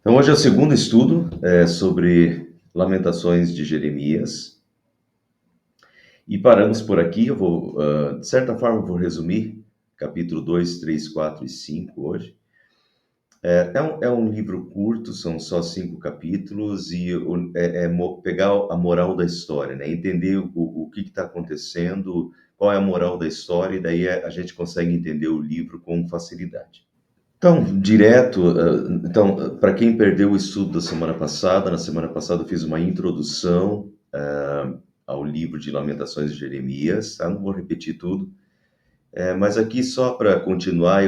Então, hoje é o segundo estudo sobre Lamentações de Jeremias. E paramos por aqui. Eu vou, de certa forma, vou resumir capítulo 2, 3, 4 e 5 hoje. É um livro curto, são só 5 capítulos, e pegar a moral da história, né? Entender o que está acontecendo, qual é a moral da história, e daí a gente consegue entender o livro com facilidade. Então, para quem perdeu o estudo da semana passada, na semana passada eu fiz uma introdução ao livro de Lamentações de Jeremias, tá? Não vou repetir tudo, mas aqui só para continuar,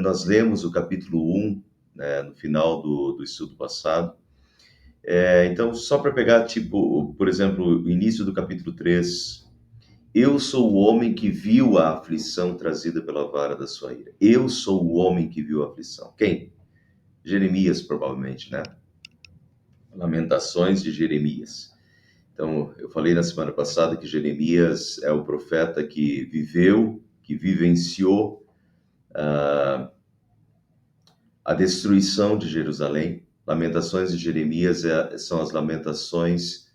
nós lemos o capítulo 1, né, no final do estudo passado. Então, só para pegar, tipo, por exemplo, o início do capítulo 3. Eu sou o homem que viu a aflição trazida pela vara da sua ira. Eu sou o homem que viu a aflição. Quem? Jeremias, provavelmente, né? Lamentações de Jeremias. Então, eu falei na semana passada que Jeremias é o profeta que viveu, que vivenciou a destruição de Jerusalém. Lamentações de Jeremias são as lamentações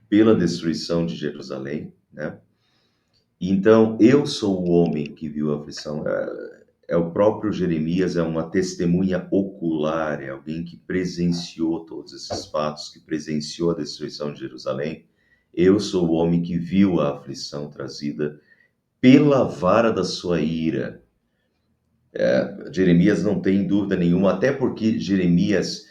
pela destruição de Jerusalém, né? Então, eu sou o homem que viu a aflição. É o próprio Jeremias, é uma testemunha ocular, é alguém que presenciou todos esses fatos, que presenciou a destruição de Jerusalém. Eu sou o homem que viu a aflição trazida pela vara da sua ira. Jeremias não tem dúvida nenhuma, até porque Jeremias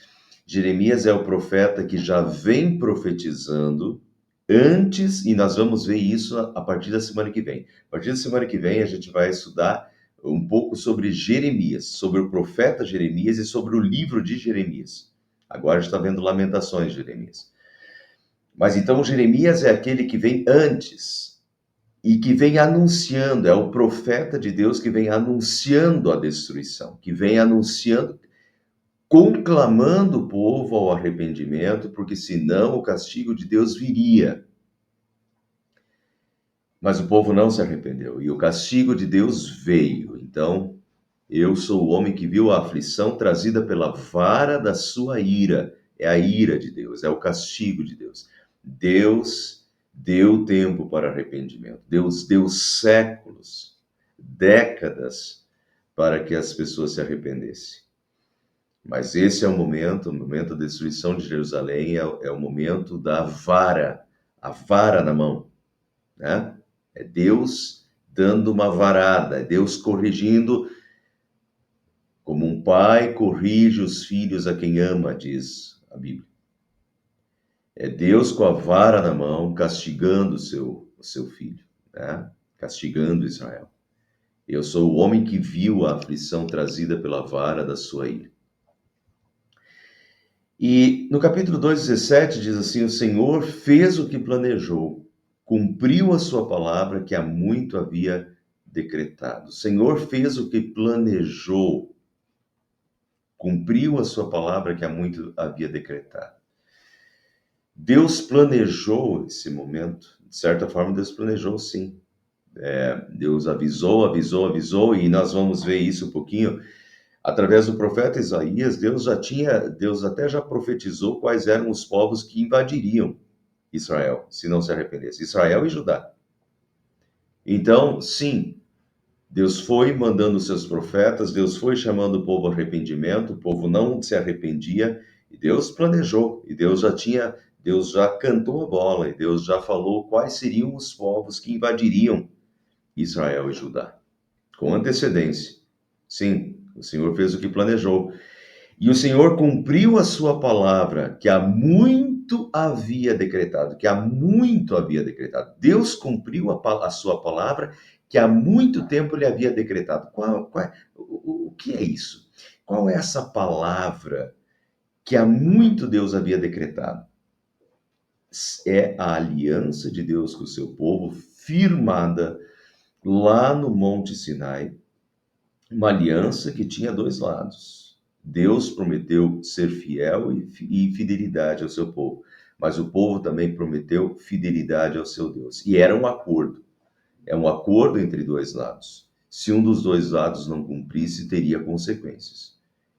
é o profeta que já vem profetizando antes, e nós vamos ver isso a partir da semana que vem. A partir da semana que vem a gente vai estudar um pouco sobre Jeremias, sobre o profeta Jeremias e sobre o livro de Jeremias. Agora a gente está vendo Lamentações de Jeremias. Mas então Jeremias é aquele que vem antes e que vem anunciando, é o profeta de Deus que vem anunciando a destruição, que vem anunciando, conclamando o povo ao arrependimento, porque senão o castigo de Deus viria. Mas o povo não se arrependeu e o castigo de Deus veio. Então, eu sou o homem que viu a aflição trazida pela vara da sua ira. É a ira de Deus, é o castigo de Deus. Deus deu tempo para arrependimento. Deus deu séculos, décadas, para que as pessoas se arrependessem. Mas esse é o momento da destruição de Jerusalém, é o momento da vara, a vara na mão, né? É Deus dando uma varada, é Deus corrigindo, como um pai corrige os filhos a quem ama, diz a Bíblia. É Deus com a vara na mão, castigando o seu filho, né? Castigando Israel. Eu sou o homem que viu a aflição trazida pela vara da sua ira. E no capítulo 2:17 diz assim: o Senhor fez o que planejou, cumpriu a sua palavra que há muito havia decretado. O Senhor fez o que planejou, cumpriu a sua palavra que há muito havia decretado. Deus planejou esse momento, de certa forma Deus planejou sim. Deus avisou, e nós vamos ver isso um pouquinho. Através do profeta Isaías, Deus até já profetizou quais eram os povos que invadiriam Israel, se não se arrependesse. Israel e Judá. Então, sim, Deus foi mandando seus profetas, Deus foi chamando o povo ao arrependimento, o povo não se arrependia, e Deus planejou, e Deus já cantou a bola, e Deus já falou quais seriam os povos que invadiriam Israel e Judá, com antecedência. Sim, o Senhor fez o que planejou. E o Senhor cumpriu a sua palavra, que há muito havia decretado, Deus cumpriu a sua palavra, que há muito tempo ele havia decretado. O que é isso? Qual é essa palavra que há muito Deus havia decretado? É a aliança de Deus com o seu povo, firmada lá no Monte Sinai, uma aliança que tinha dois lados. Deus prometeu ser fiel e fidelidade ao seu povo, mas o povo também prometeu fidelidade ao seu Deus. E era um acordo. É um acordo entre dois lados. Se um dos dois lados não cumprisse, teria consequências.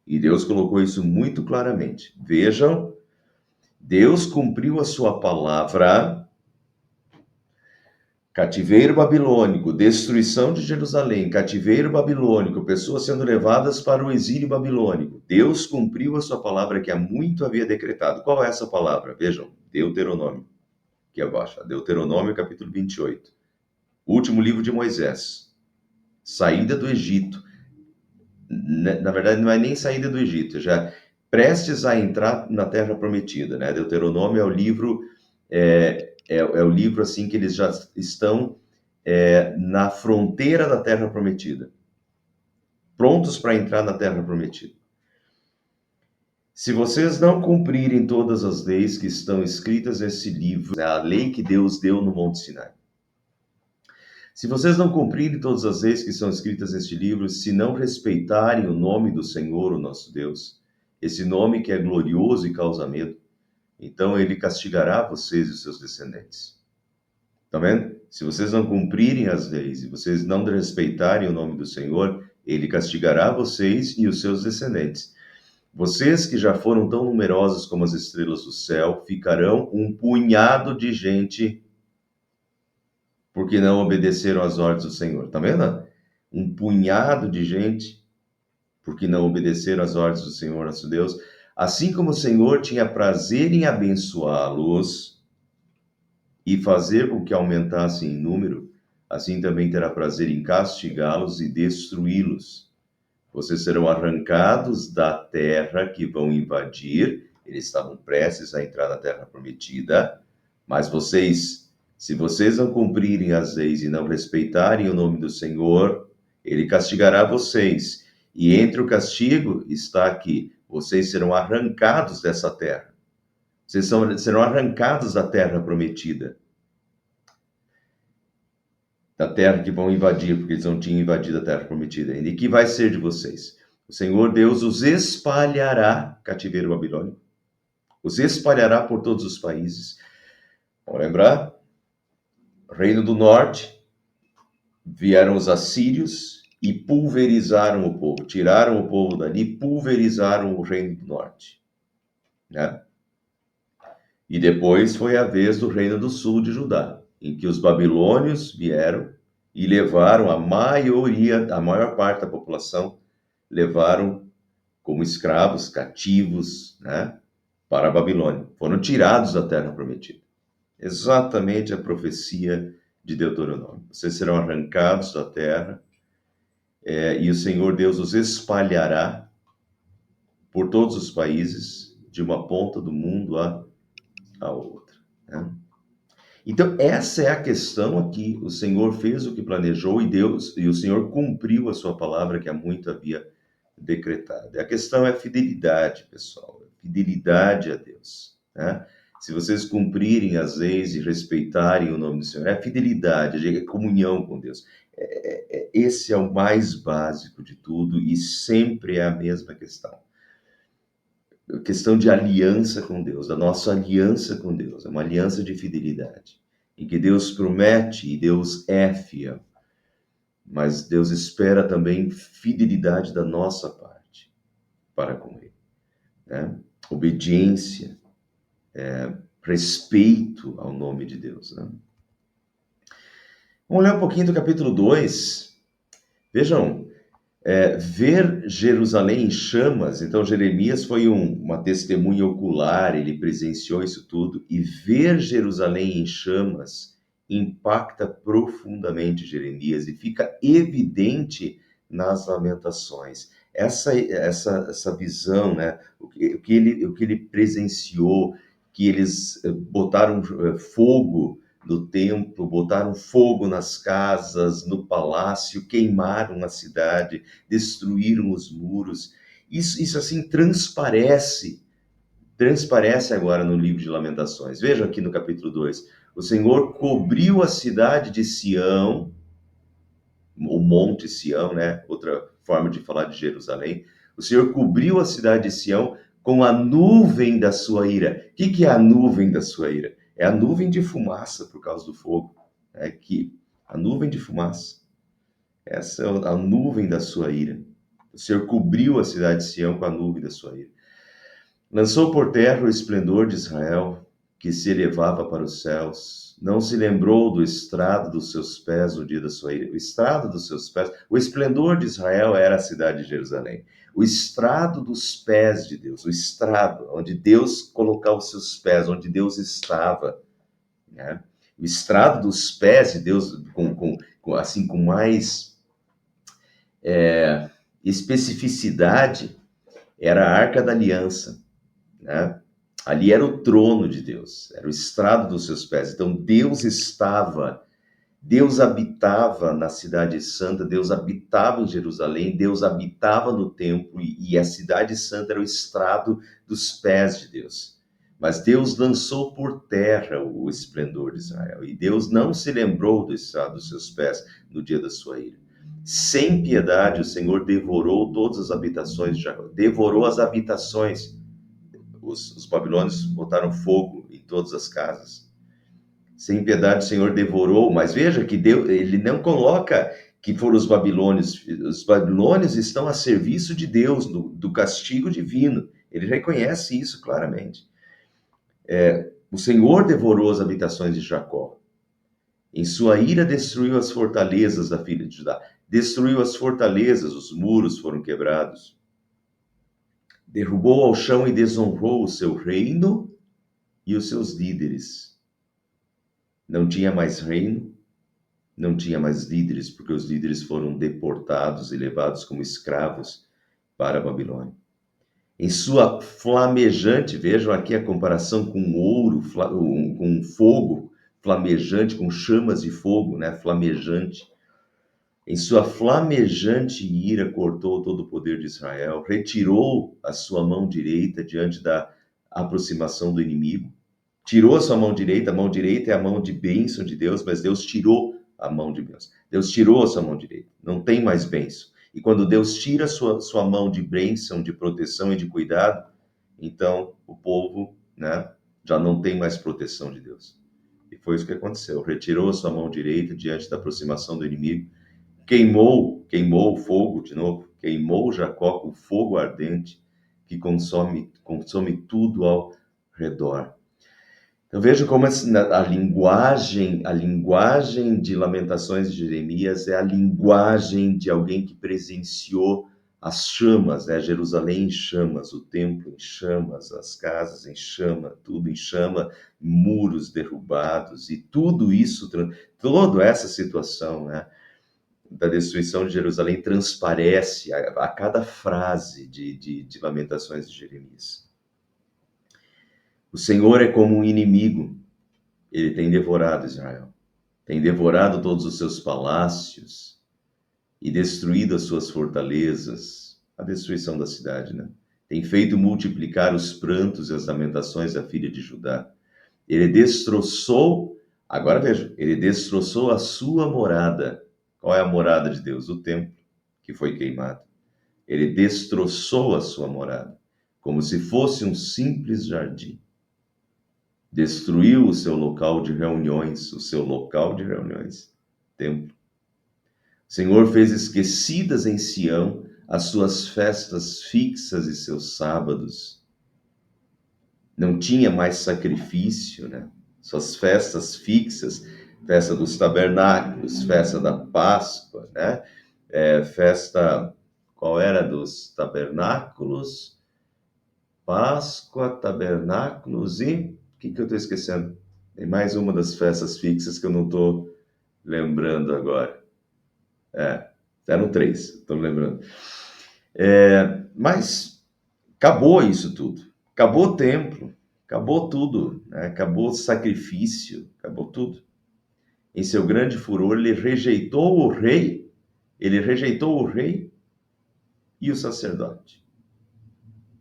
E Deus colocou isso muito claramente. Vejam, Deus cumpriu a sua palavra. Cativeiro babilônico, destruição de Jerusalém, cativeiro babilônico, pessoas sendo levadas para o exílio babilônico. Deus cumpriu a sua palavra que há muito havia decretado. Qual é essa palavra? Vejam, Deuteronômio, aqui abaixo, Deuteronômio capítulo 28. Último livro de Moisés. Saída do Egito. Na verdade, não é nem saída do Egito, já prestes a entrar na Terra Prometida, né? Deuteronômio é o livro, é o livro assim que eles já estão na fronteira da Terra Prometida, prontos para entrar na Terra Prometida. Se vocês não cumprirem todas as leis que estão escritas nesse livro, é a lei que Deus deu no Monte Sinai. Se vocês não cumprirem todas as leis que são escritas neste livro, se não respeitarem o nome do Senhor, o nosso Deus, esse nome que é glorioso e causa medo, então ele castigará vocês e os seus descendentes. Tá vendo? Se vocês não cumprirem as leis e vocês não respeitarem o nome do Senhor, ele castigará vocês e os seus descendentes. Vocês que já foram tão numerosos como as estrelas do céu, ficarão um punhado de gente porque não obedeceram às ordens do Senhor. Tá vendo? Um punhado de gente porque não obedeceram às ordens do Senhor, nosso Deus. Assim como o Senhor tinha prazer em abençoá-los e fazer com que aumentassem em número, assim também terá prazer em castigá-los e destruí-los. Vocês serão arrancados da terra que vão invadir. Eles estavam prestes a entrar na terra prometida, mas se vocês não cumprirem as leis e não respeitarem o nome do Senhor, ele castigará vocês. E entre o castigo está que vocês serão arrancados dessa terra. Vocês serão arrancados da terra prometida. Da terra que vão invadir, porque eles não tinham invadido a terra prometida ainda. E que vai ser de vocês? O Senhor Deus os espalhará, cativeiro babilônico, os espalhará por todos os países. Vamos lembrar? Reino do Norte, vieram os assírios e pulverizaram o povo, tiraram o povo dali, pulverizaram o Reino do Norte, né? E depois foi a vez do Reino do Sul de Judá, em que os babilônios vieram e levaram a maior parte da população, levaram como escravos, cativos, né, para a Babilônia. Foram tirados da terra prometida. Exatamente a profecia de Deuteronômio. Vocês serão arrancados da terra e o Senhor Deus os espalhará por todos os países, de uma ponta do mundo à outra, né? Então, essa é a questão aqui. O Senhor fez o que planejou e o Senhor cumpriu a sua palavra que há muito havia decretado. A questão é a fidelidade, pessoal. Fidelidade a Deus, né? Se vocês cumprirem as leis e respeitarem o nome do Senhor, é fidelidade, é comunhão com Deus. Esse é o mais básico de tudo e sempre é a mesma questão. A questão de aliança com Deus, da nossa aliança com Deus, é uma aliança de fidelidade, em que Deus promete e Deus é fiel, mas Deus espera também fidelidade da nossa parte para com Ele, né? Obediência, respeito ao nome de Deus, né? Vamos ler um pouquinho do capítulo 2. Vejam, ver Jerusalém em chamas. Então, Jeremias foi uma testemunha ocular, ele presenciou isso tudo. E ver Jerusalém em chamas impacta profundamente Jeremias e fica evidente nas lamentações. Essa visão, né? O que ele presenciou, que eles botaram fogo no templo, botaram fogo nas casas, no palácio, queimaram a cidade, destruíram os muros. Isso assim transparece agora no livro de Lamentações. Vejam aqui no capítulo 2. O Senhor cobriu a cidade de Sião, o monte Sião, né? Outra forma de falar de Jerusalém. O Senhor cobriu a cidade de Sião com a nuvem da sua ira. O que é a nuvem da sua ira? É a nuvem de fumaça por causa do fogo. A nuvem de fumaça. Essa é a nuvem da sua ira. O Senhor cobriu a cidade de Sião com a nuvem da sua ira. Lançou por terra o esplendor de Israel, que se elevava para os céus. Não se lembrou do estrado dos seus pés no dia da sua ira. O estrado dos seus pés, o esplendor de Israel era a cidade de Jerusalém. O estrado dos pés de Deus, o estrado, onde Deus colocava os seus pés, onde Deus estava, né? O estrado dos pés de Deus, assim, com mais especificidade, era a Arca da Aliança, né? Ali era o trono de Deus, era o estrado dos seus pés. Então Deus habitava na cidade santa, Deus habitava em Jerusalém, Deus habitava no templo e a cidade santa era o estrado dos pés de Deus. Mas Deus lançou por terra o esplendor de Israel e Deus não se lembrou do estrado dos seus pés no dia da sua ira. Sem piedade, o Senhor devorou todas as habitações de Jacó, devorou as habitações. Os babilônios botaram fogo em todas as casas. Sem piedade o Senhor devorou, mas veja que Deus, ele não coloca que foram os babilônios. Os babilônios estão a serviço de Deus, do castigo divino. Ele reconhece isso claramente. O Senhor devorou as habitações de Jacó. Em sua ira destruiu as fortalezas da filha de Judá. Destruiu as fortalezas, os muros foram quebrados. Derrubou ao chão e desonrou o seu reino e os seus líderes. Não tinha mais reino, não tinha mais líderes, porque os líderes foram deportados e levados como escravos para a Babilônia. Em sua flamejante, vejam aqui a comparação com ouro, com fogo flamejante, com chamas de fogo, né? Flamejante. Em sua flamejante ira cortou todo o poder de Israel, retirou a sua mão direita diante da aproximação do inimigo. Tirou a sua mão direita, a mão direita é a mão de bênção de Deus, mas Deus tirou a mão de bênção. Deus tirou a sua mão direita, não tem mais bênção. E quando Deus tira a sua mão de bênção, de proteção e de cuidado, então o povo, né, já não tem mais proteção de Deus. E foi isso que aconteceu. Retirou a sua mão direita diante da aproximação do inimigo, queimou o fogo de novo, queimou Jacó com fogo ardente que consome tudo ao redor. Eu vejo como a linguagem de Lamentações de Jeremias é a linguagem de alguém que presenciou as chamas, né? Jerusalém em chamas, o templo em chamas, as casas em chama, tudo em chama, muros derrubados e tudo isso, toda essa situação, né, da destruição de Jerusalém transparece a cada frase de Lamentações de Jeremias. O Senhor é como um inimigo. Ele tem devorado Israel, tem devorado todos os seus palácios e destruído as suas fortalezas, a destruição da cidade, né? Tem feito multiplicar os prantos e as lamentações da filha de Judá. Ele destroçou, agora veja, ele destroçou a sua morada. Qual é a morada de Deus? O templo, que foi queimado. Ele destroçou a sua morada, como se fosse um simples jardim. Destruiu o seu local de reuniões, templo. O Senhor fez esquecidas em Sião as suas festas fixas e seus sábados. Não tinha mais sacrifício, né? Suas festas fixas, festa dos tabernáculos, festa da Páscoa, né? Qual era dos tabernáculos? Páscoa, tabernáculos e... O que eu estou esquecendo? Tem mais uma das festas fixas que eu não estou lembrando agora. Eram 3, estou lembrando. Mas acabou isso tudo. Acabou o templo, acabou tudo, né? Acabou o sacrifício, acabou tudo. Em seu grande furor, ele rejeitou o rei e o sacerdote.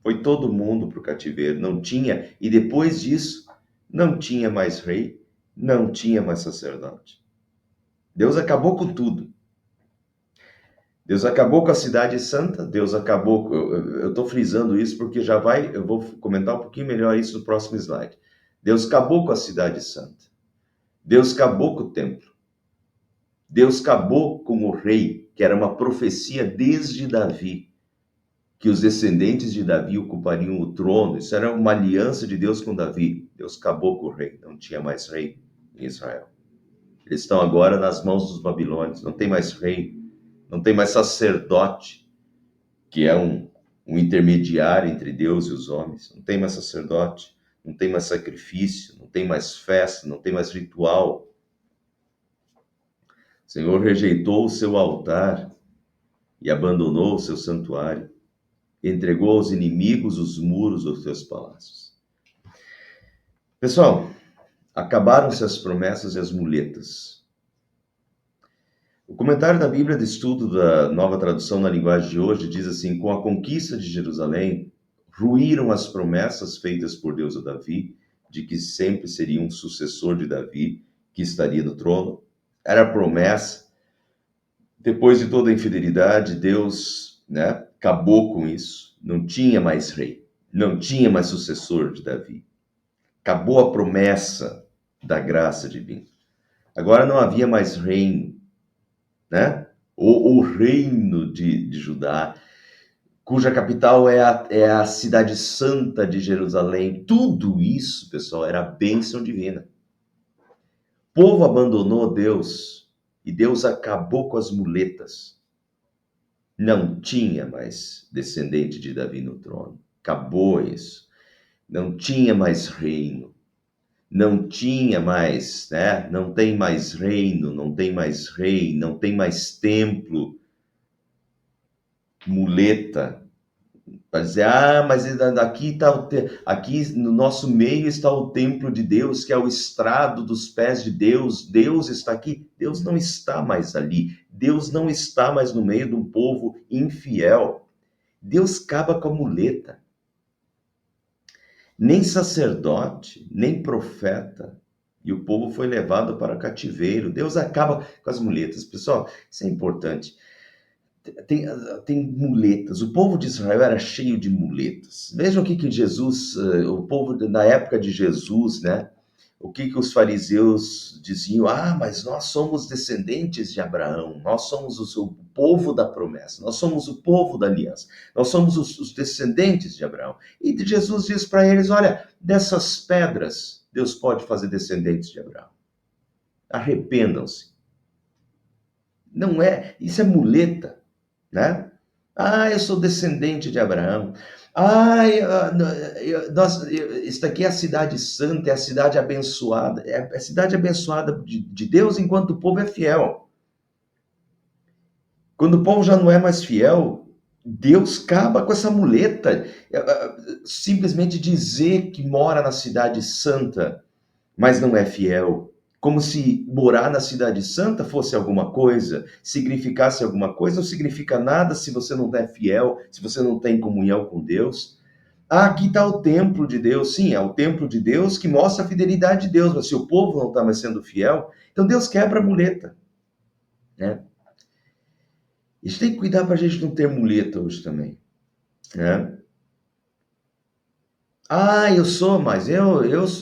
Foi todo mundo para o cativeiro, não tinha, e depois disso, não tinha mais rei, não tinha mais sacerdote. Deus acabou com tudo. Deus acabou com a cidade santa, Deus acabou, eu estou frisando isso porque eu vou comentar um pouquinho melhor isso no próximo slide. Deus acabou com a cidade santa. Deus acabou com o templo. Deus acabou com o rei, que era uma profecia desde Davi. que os descendentes de Davi ocupariam o trono. Isso era uma aliança de Deus com Davi. Deus acabou com o rei, não tinha mais rei em Israel. Eles estão agora nas mãos dos babilônios, não tem mais rei, não tem mais sacerdote, que é um intermediário entre Deus e os homens. Não tem mais sacerdote, não tem mais sacrifício, não tem mais festa, não tem mais ritual. O Senhor rejeitou o seu altar e abandonou o seu santuário. Entregou aos inimigos os muros dos seus palácios. Pessoal, acabaram-se as promessas e as muletas. O comentário da Bíblia de Estudo da Nova Tradução na linguagem de hoje diz assim: com a conquista de Jerusalém, ruíram as promessas feitas por Deus a Davi, de que sempre seria um sucessor de Davi, que estaria no trono. Era a promessa. Depois de toda a infidelidade, Deus, acabou com isso. Não tinha mais rei, não tinha mais sucessor de Davi. Acabou a promessa da graça divina. Agora não havia mais reino, o reino de Judá, cuja capital é a cidade santa de Jerusalém. Tudo isso, pessoal, era a bênção divina. O povo abandonou Deus e Deus acabou com as muletas. Não tinha mais descendente de Davi no trono. Acabou isso. Não tinha mais reino. Não tinha mais, Não tem mais reino, não tem mais rei, não tem mais templo. Muleta. Para dizer, mas aqui aqui no nosso meio está o templo de Deus, que é o estrado dos pés de Deus. Deus está aqui. Deus não está mais ali. Deus não está mais no meio de um povo infiel. Deus acaba com a muleta. Nem sacerdote, nem profeta. E o povo foi levado para cativeiro. Deus acaba com as muletas. Pessoal, isso é importante. Tem muletas. O povo de Israel era cheio de muletas. Vejam o que Jesus, o povo na época de Jesus, o que os fariseus diziam? Mas nós somos descendentes de Abraão, nós somos o povo da promessa, nós somos o povo da aliança, nós somos os descendentes de Abraão. E Jesus diz para eles: olha, dessas pedras Deus pode fazer descendentes de Abraão. Arrependam-se. Não é, isso é muleta. Eu sou descendente de Abraão. Isso aqui é a cidade santa, é a cidade abençoada. É a cidade abençoada de Deus enquanto o povo é fiel. Quando o povo já não é mais fiel, Deus acaba com essa muleta. Simplesmente dizer que mora na cidade santa, mas não é fiel. Como se morar na cidade santa fosse alguma coisa, significasse alguma coisa. Não significa nada se você não é fiel, se você não tem comunhão com Deus. Aqui está o templo de Deus. Sim, é o templo de Deus que mostra a fidelidade de Deus, mas se o povo não está mais sendo fiel, então Deus quebra a muleta. A gente tem que cuidar para a gente não ter muleta hoje também.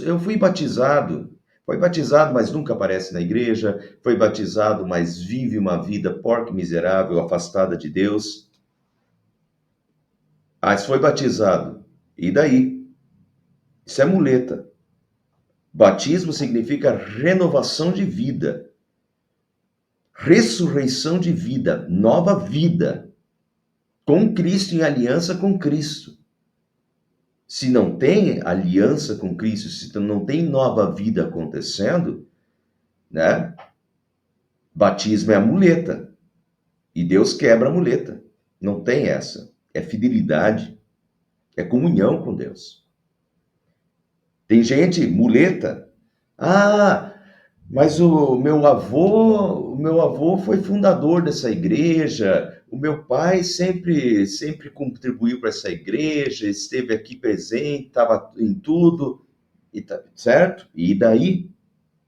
Eu fui batizado. Foi batizado, mas nunca aparece na igreja. Foi batizado, mas vive uma vida porca e miserável, afastada de Deus. Mas foi batizado. E daí? Isso é muleta. Batismo significa renovação de vida. Ressurreição de vida. Nova vida. Com Cristo, em aliança com Cristo. Se não tem aliança com Cristo, se não tem nova vida acontecendo, batismo é a muleta. E Deus quebra a muleta. Não tem essa. É fidelidade. É comunhão com Deus. Tem gente, muleta. Mas o meu avô foi fundador dessa igreja. O meu pai sempre contribuiu para essa igreja, esteve aqui presente, estava em tudo, certo? E daí?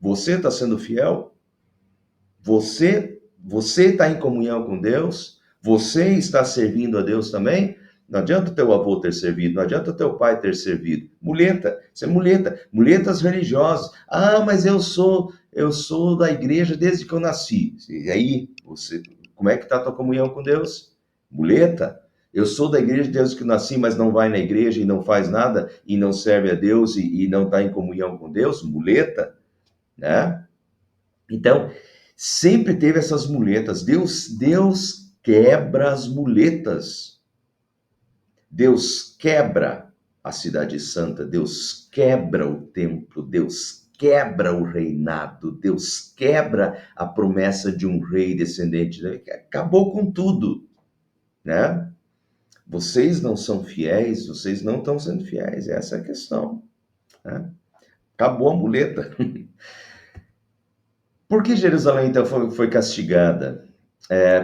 Você está sendo fiel? Você está em comunhão com Deus? Você está servindo a Deus também? Não adianta o teu avô ter servido, não adianta o teu pai ter servido. Muleta, isso é muleta. Muletas religiosas. Mas eu sou da igreja desde que eu nasci. E aí, como é que está a tua comunhão com Deus? Muleta. Eu sou da igreja de Deus que nasci, mas não vai na igreja e não faz nada e não serve a Deus e não está em comunhão com Deus, muleta, né? Então, sempre teve essas muletas. Deus quebra as muletas. Deus quebra a cidade santa, Deus quebra o templo, Deus quebra o reinado, Deus quebra a promessa de um rei descendente, acabou com tudo, né? Vocês não são fiéis, vocês não estão sendo fiéis, essa é a questão, né? Acabou a muleta. Por que Jerusalém então foi castigada?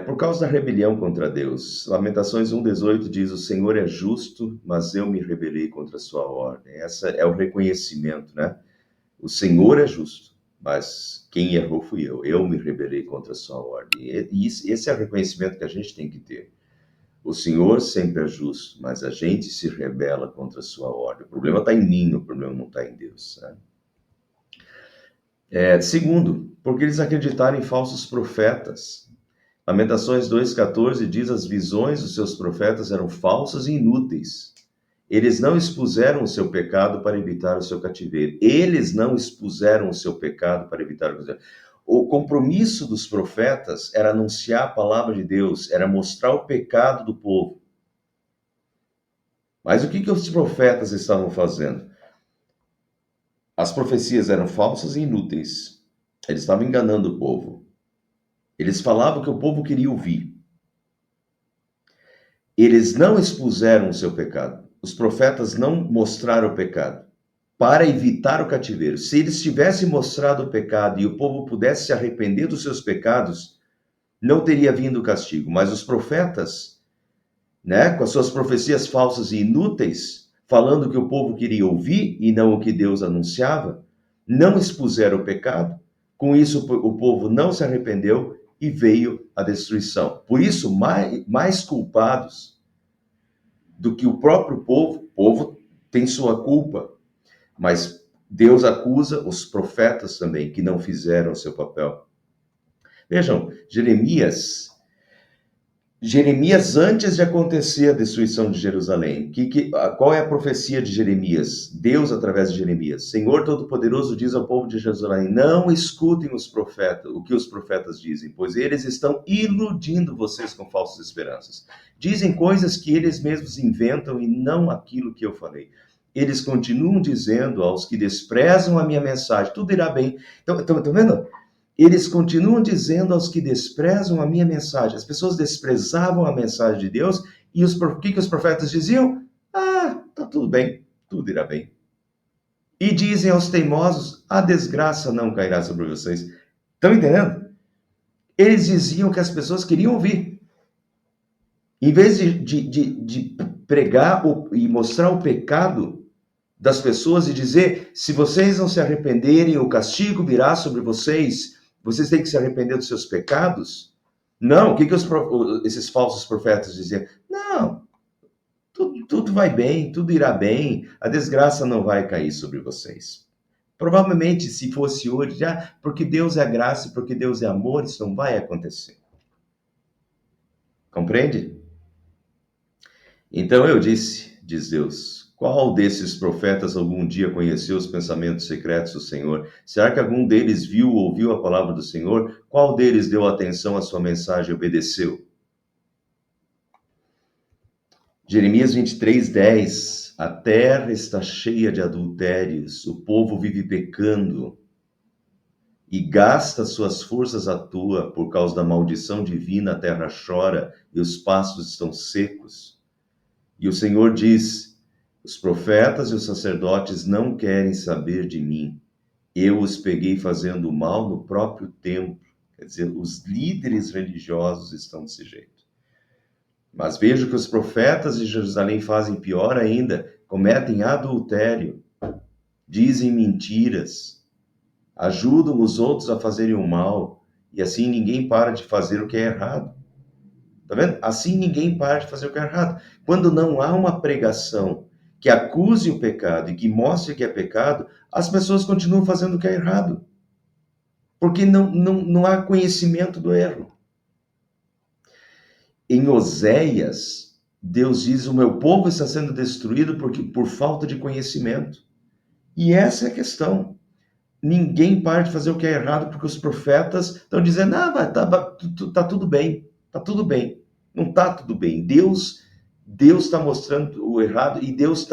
Por causa da rebelião contra Deus. Lamentações 1,18 diz: O Senhor é justo, mas eu me rebelei contra a sua ordem. Essa é o reconhecimento, né? O Senhor é justo, mas quem errou fui eu. Eu me rebelei contra a sua ordem. E esse é o reconhecimento que a gente tem que ter. O Senhor sempre é justo, mas a gente se rebela contra a sua ordem. O problema está em mim, o problema não está em Deus, né? Segundo, porque eles acreditaram em falsos profetas. Lamentações 2,14 diz: as visões dos seus profetas eram falsas e inúteis. Eles não expuseram o seu pecado para evitar o seu cativeiro. Eles não expuseram o seu pecado para evitar o cativeiro. O compromisso dos profetas era anunciar a palavra de Deus, era mostrar o pecado do povo. Mas o que os profetas estavam fazendo? As profecias eram falsas e inúteis. Eles estavam enganando o povo. Eles falavam o que o povo queria ouvir. Eles não expuseram o seu pecado. Os profetas não mostraram o pecado para evitar o cativeiro. Se eles tivessem mostrado o pecado e o povo pudesse se arrepender dos seus pecados, não teria vindo o castigo. Mas os profetas, né, com as suas profecias falsas e inúteis, falando o que o povo queria ouvir e não o que Deus anunciava, não expuseram o pecado. Com isso, o povo não se arrependeu e veio a destruição. Por isso, mais culpados do que o próprio povo, o povo tem sua culpa, mas Deus acusa os profetas também, que não fizeram o seu papel. Vejam, Jeremias antes de acontecer a destruição de Jerusalém, qual é a profecia de Jeremias? Deus através de Jeremias. Senhor Todo-Poderoso diz ao povo de Jerusalém: não escutem os profetas, o que os profetas dizem, pois eles estão iludindo vocês com falsas esperanças. Dizem coisas que eles mesmos inventam e não aquilo que eu falei. Eles continuam dizendo aos que desprezam a minha mensagem: tudo irá bem. Estão vendo? Eles continuam dizendo aos que desprezam a minha mensagem. As pessoas desprezavam a mensagem de Deus e o que os profetas diziam? Ah, tá tudo bem, tudo irá bem. E dizem aos teimosos: a desgraça não cairá sobre vocês. Estão entendendo? Eles diziam o que as pessoas queriam ouvir. Em vez de pregar e mostrar o pecado das pessoas e dizer: se vocês não se arrependerem, o castigo virá sobre vocês. Vocês têm que se arrepender dos seus pecados? Não, o que esses falsos profetas diziam? Não, tudo vai bem, tudo irá bem, a desgraça não vai cair sobre vocês. Provavelmente, se fosse hoje, já, porque Deus é graça e porque Deus é amor, isso não vai acontecer. Compreende? Então eu disse, diz Deus: qual desses profetas algum dia conheceu os pensamentos secretos do Senhor? Será que algum deles viu ou ouviu a palavra do Senhor? Qual deles deu atenção à sua mensagem e obedeceu? Jeremias 23:10. A terra está cheia de adultérios, o povo vive pecando e gasta suas forças à toa. Por causa da maldição divina, a terra chora e os pastos estão secos. E o Senhor diz: os profetas e os sacerdotes não querem saber de mim. Eu os peguei fazendo mal no próprio templo. Quer dizer, os líderes religiosos estão desse jeito. Mas vejo que os profetas de Jerusalém fazem pior ainda, cometem adultério, dizem mentiras, ajudam os outros a fazerem o mal, e assim ninguém para de fazer o que é errado. Tá vendo? Assim ninguém para de fazer o que é errado. Quando não há uma pregação que acuse o pecado e que mostre que é pecado, as pessoas continuam fazendo o que é errado. Porque não há conhecimento do erro. Em Oséias, Deus diz: o meu povo está sendo destruído por falta de conhecimento. E essa é a questão. Ninguém para de fazer o que é errado porque os profetas estão dizendo: ah, tá tudo bem, tá tudo bem. Não tá tudo bem. Deus está mostrando o errado e Deus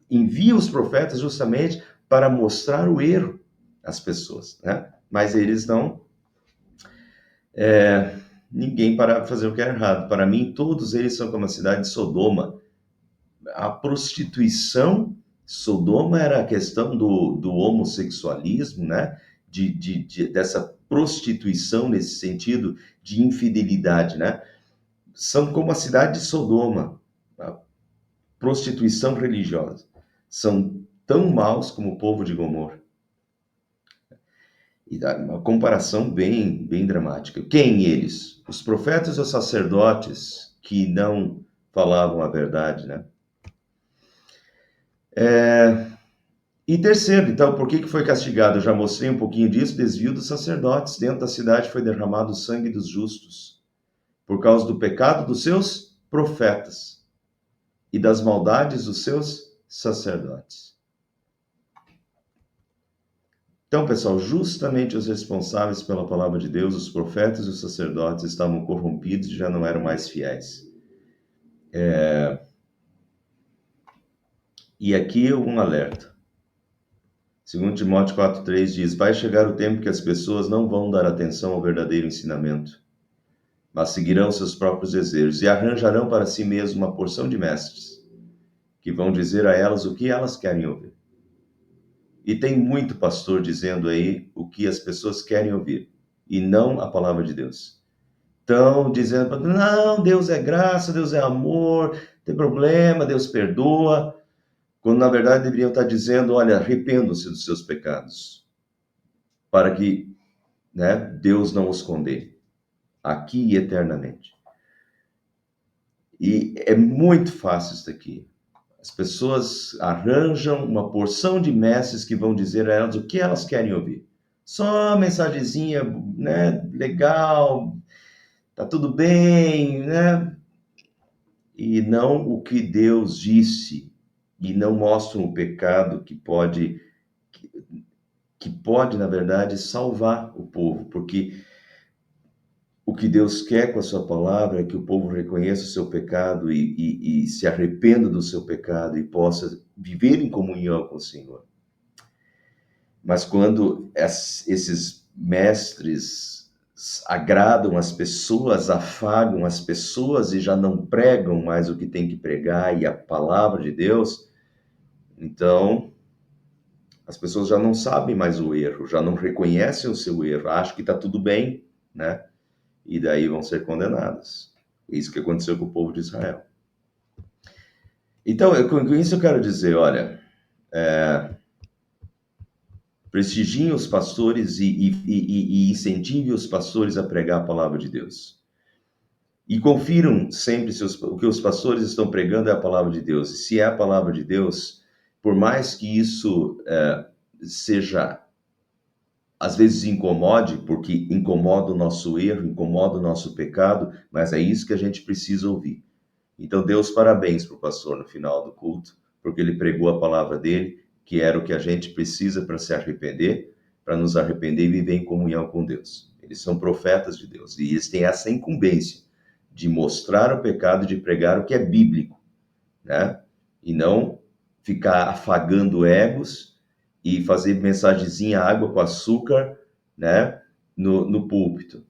envia os profetas justamente para mostrar o erro às pessoas, né? Mas eles não, ninguém para de fazer o que é errado. Para mim, todos eles são como a cidade de Sodoma. A prostituição, Sodoma era a questão do homossexualismo, né? Dessa prostituição nesse sentido de infidelidade, né? São como a cidade de Sodoma, a prostituição religiosa. São tão maus como o povo de Gomorra. E dá uma comparação bem dramática. Quem eles? Os profetas ou sacerdotes que não falavam a verdade, né? E terceiro, então, por que foi castigado? Eu já mostrei um pouquinho disso, desvio dos sacerdotes. Dentro da cidade foi derramado o sangue dos justos, por causa do pecado dos seus profetas e das maldades dos seus sacerdotes. Então, pessoal, justamente os responsáveis pela palavra de Deus, os profetas e os sacerdotes, estavam corrompidos e já não eram mais fiéis. E aqui um alerta. Segundo Timóteo 4,3 diz: vai chegar o tempo que as pessoas não vão dar atenção ao verdadeiro ensinamento, mas seguirão seus próprios desejos e arranjarão para si mesmos uma porção de mestres, que vão dizer a elas o que elas querem ouvir. E tem muito pastor dizendo aí o que as pessoas querem ouvir, e não a palavra de Deus. Estão dizendo: não, Deus é graça, Deus é amor, não tem problema, Deus perdoa, quando na verdade deveriam estar dizendo: olha, arrependam-se dos seus pecados, para que, né, Deus não os condene, aqui e eternamente. E é muito fácil isso daqui. As pessoas arranjam uma porção de mestres que vão dizer a elas o que elas querem ouvir. Só uma mensagenzinha, né, legal, tá tudo bem, né? E não o que Deus disse, e não mostram o pecado que pode, na verdade, salvar o povo, porque o que Deus quer com a sua palavra é que o povo reconheça o seu pecado e se arrependa do seu pecado e possa viver em comunhão com o Senhor. Mas quando esses mestres agradam as pessoas, afagam as pessoas e já não pregam mais o que tem que pregar e a palavra de Deus, então as pessoas já não sabem mais o erro, já não reconhecem o seu erro, acham que está tudo bem, né? E daí vão ser condenadas. Isso que aconteceu com o povo de Israel. Então, com isso eu quero dizer, olha, prestigiem os pastores e incentive os pastores a pregar a palavra de Deus. E confiram sempre se o que os pastores estão pregando é a palavra de Deus. E se é a palavra de Deus, por mais que isso seja, às vezes incomode, porque incomoda o nosso erro, incomoda o nosso pecado, mas é isso que a gente precisa ouvir. Então, dê os parabéns para o pastor no final do culto, porque ele pregou a palavra dele, que era o que a gente precisa para se arrepender, para nos arrepender e viver em comunhão com Deus. Eles são profetas de Deus e eles têm essa incumbência de mostrar o pecado, de pregar o que é bíblico, né? E não ficar afagando egos e fazer mensagenzinha água com açúcar, né? No púlpito.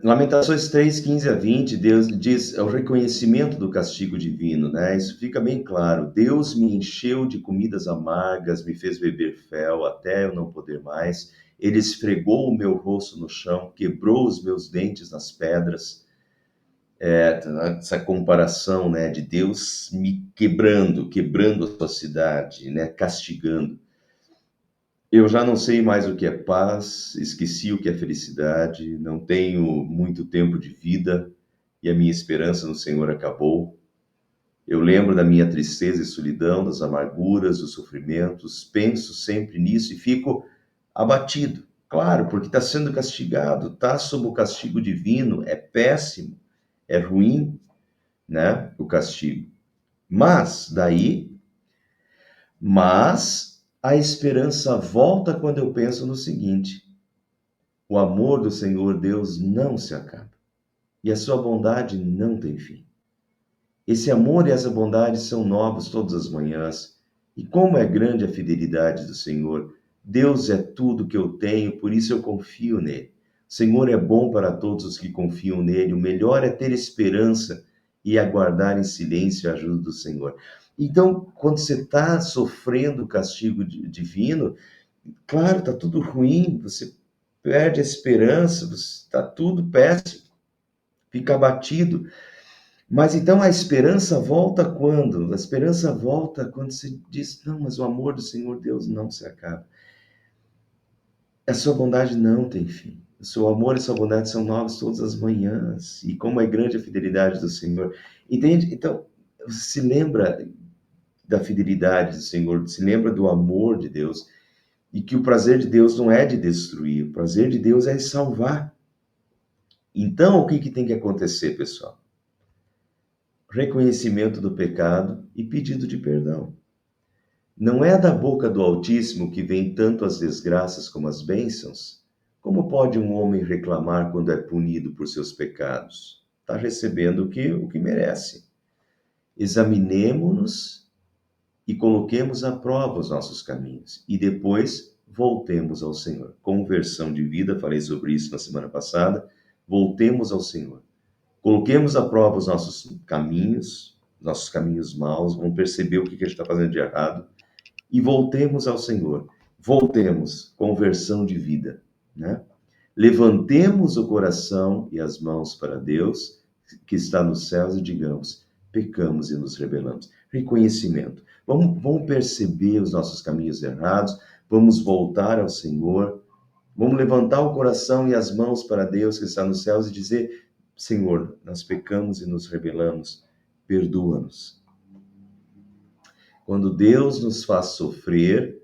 Lamentações 3, 15 a 20, Deus diz, é o reconhecimento do castigo divino, né? Isso fica bem claro. Deus me encheu de comidas amargas, me fez beber fel até eu não poder mais. Ele esfregou o meu rosto no chão, quebrou os meus dentes nas pedras. Essa comparação, né, de Deus me quebrando a sua cidade, né, castigando. Eu já não sei mais o que é paz, esqueci o que é felicidade, não tenho muito tempo de vida e a minha esperança no Senhor acabou. Eu lembro da minha tristeza e solidão, das amarguras, dos sofrimentos, penso sempre nisso e fico abatido. Claro, porque está sendo castigado, está sob o castigo divino, é péssimo, é ruim, né? O castigo. Mas, daí, mas a esperança volta quando eu penso no seguinte: o amor do Senhor Deus não se acaba e a sua bondade não tem fim. Esse amor e essa bondade são novos todas as manhãs. E como é grande a fidelidade do Senhor. Deus é tudo que eu tenho, por isso eu confio nele. O Senhor é bom para todos os que confiam nele. O melhor é ter esperança e aguardar em silêncio a ajuda do Senhor. Então, quando você está sofrendo o castigo divino, claro, está tudo ruim, você perde a esperança, está tudo péssimo, fica abatido. Mas então a esperança volta quando? A esperança volta quando se diz: não, mas o amor do Senhor Deus não se acaba. A sua bondade não tem fim. O seu amor e a sua bondade são novos todas as manhãs. E como é grande a fidelidade do Senhor. Entende? Então, se lembra da fidelidade do Senhor, se lembra do amor de Deus. E que o prazer de Deus não é de destruir, o prazer de Deus é de salvar. Então, o que, que tem que acontecer, pessoal? Reconhecimento do pecado e pedido de perdão. Não é da boca do Altíssimo que vem tanto as desgraças como as bênçãos? Como pode um homem reclamar quando é punido por seus pecados? Está recebendo o que merece. Examinemo-nos e coloquemos à prova os nossos caminhos. E depois voltemos ao Senhor. Conversão de vida, falei sobre isso na semana passada. Voltemos ao Senhor. Coloquemos à prova os nossos caminhos maus, vamos perceber o que a gente está fazendo de errado e voltemos ao Senhor. Voltemos, conversão de vida, né? Levantemos o coração e as mãos para Deus, que está nos céus, e digamos: pecamos e nos rebelamos. Reconhecimento. Vamos perceber os nossos caminhos errados, vamos voltar ao Senhor, vamos levantar o coração e as mãos para Deus, que está nos céus, e dizer: Senhor, nós pecamos e nos rebelamos, perdoa-nos. Quando Deus nos faz sofrer,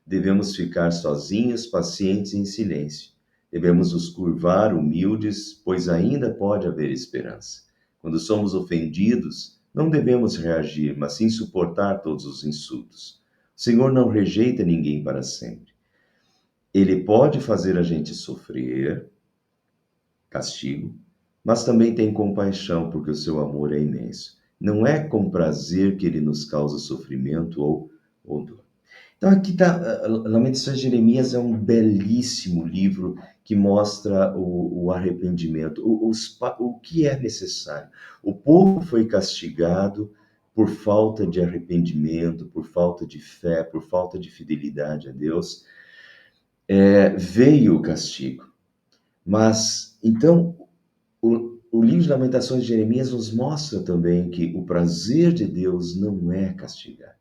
devemos ficar sozinhos, pacientes e em silêncio. Devemos nos curvar humildes, pois ainda pode haver esperança. Quando somos ofendidos, não devemos reagir, mas sim suportar todos os insultos. O Senhor não rejeita ninguém para sempre. Ele pode fazer a gente sofrer, castigo, mas também tem compaixão, porque o seu amor é imenso. Não é com prazer que ele nos causa sofrimento ou dor. Então, aqui está, Lamentações de Jeremias é um belíssimo livro que mostra o arrependimento, o que é necessário. O povo foi castigado por falta de arrependimento, por falta de fé, por falta de fidelidade a Deus. Veio o castigo. Mas, então, o livro de Lamentações de Jeremias nos mostra também que o prazer de Deus não é castigar.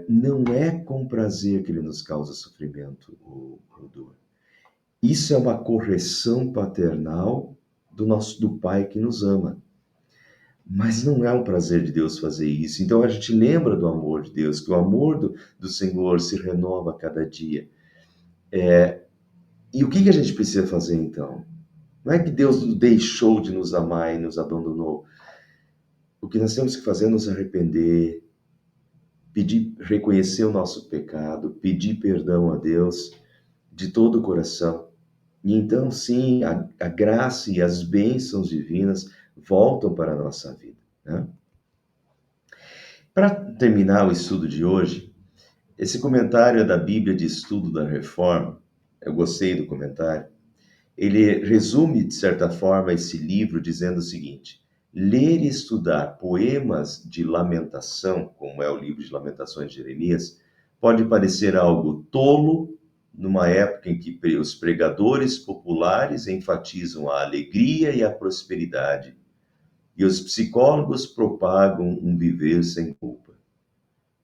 Não é com prazer que ele nos causa sofrimento ou dor. Isso é uma correção paternal do Pai que nos ama. Mas não é um prazer de Deus fazer isso. Então a gente lembra do amor de Deus, que o amor do Senhor se renova a cada dia. E o que a gente precisa fazer então? Não é que Deus deixou de nos amar e nos abandonou. O que nós temos que fazer é nos arrepender, pedir, reconhecer o nosso pecado, pedir perdão a Deus de todo o coração. E então, sim, a graça e as bênçãos divinas voltam para a nossa vida, né? Para terminar o estudo de hoje, esse comentário é da Bíblia de Estudo da Reforma. Eu gostei do comentário. Ele resume, de certa forma, esse livro dizendo o seguinte: ler e estudar poemas de lamentação, como é o livro de Lamentações de Jeremias, pode parecer algo tolo numa época em que os pregadores populares enfatizam a alegria e a prosperidade, e os psicólogos propagam um viver sem culpa.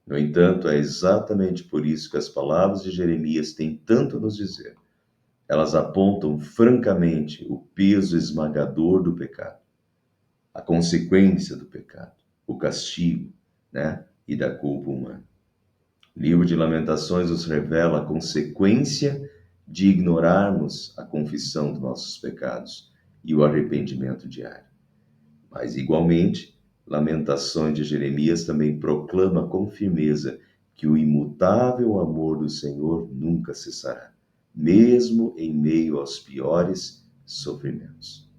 No entanto, é exatamente por isso que as palavras de Jeremias têm tanto a nos dizer. Elas apontam francamente o peso esmagador do pecado, a consequência do pecado, o castigo, né, e da culpa humana. O livro de Lamentações nos revela a consequência de ignorarmos a confissão dos nossos pecados e o arrependimento diário. Mas, igualmente, Lamentações de Jeremias também proclama com firmeza que o imutável amor do Senhor nunca cessará, mesmo em meio aos piores sofrimentos.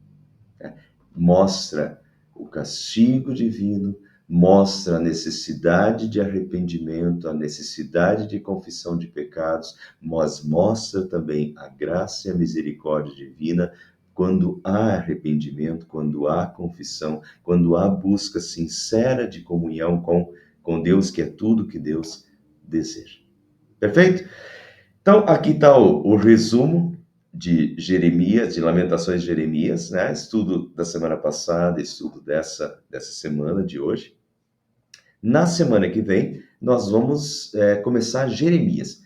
Mostra o castigo divino, mostra a necessidade de arrependimento, a necessidade de confissão de pecados, mas mostra também a graça e a misericórdia divina quando há arrependimento, quando há confissão, quando há busca sincera de comunhão com Deus, que é tudo que Deus deseja. Perfeito? Então, aqui está o resumo de Jeremias, de Lamentações de Jeremias, né? Estudo da semana passada, estudo dessa semana de hoje. Na semana que vem, nós vamos começar Jeremias.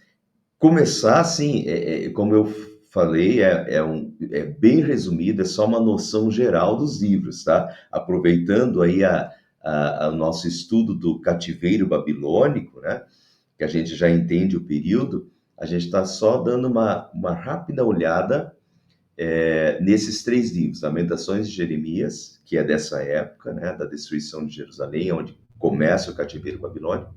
Começar, assim, como eu falei, é bem resumido, é só uma noção geral dos livros, tá? Aproveitando aí o nosso estudo do cativeiro babilônico, né? Que a gente já entende o período, a gente está só dando uma rápida olhada nesses três livros, Lamentações de Jeremias, que é dessa época, né, da destruição de Jerusalém, onde começa o cativeiro babilônico.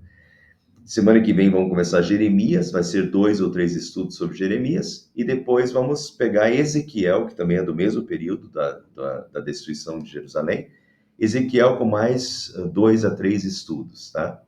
Semana que vem vamos começar Jeremias, vai ser 2 ou 3 estudos sobre Jeremias, e depois vamos pegar Ezequiel, que também é do mesmo período da destruição de Jerusalém, Ezequiel com mais 2 a 3 estudos, tá?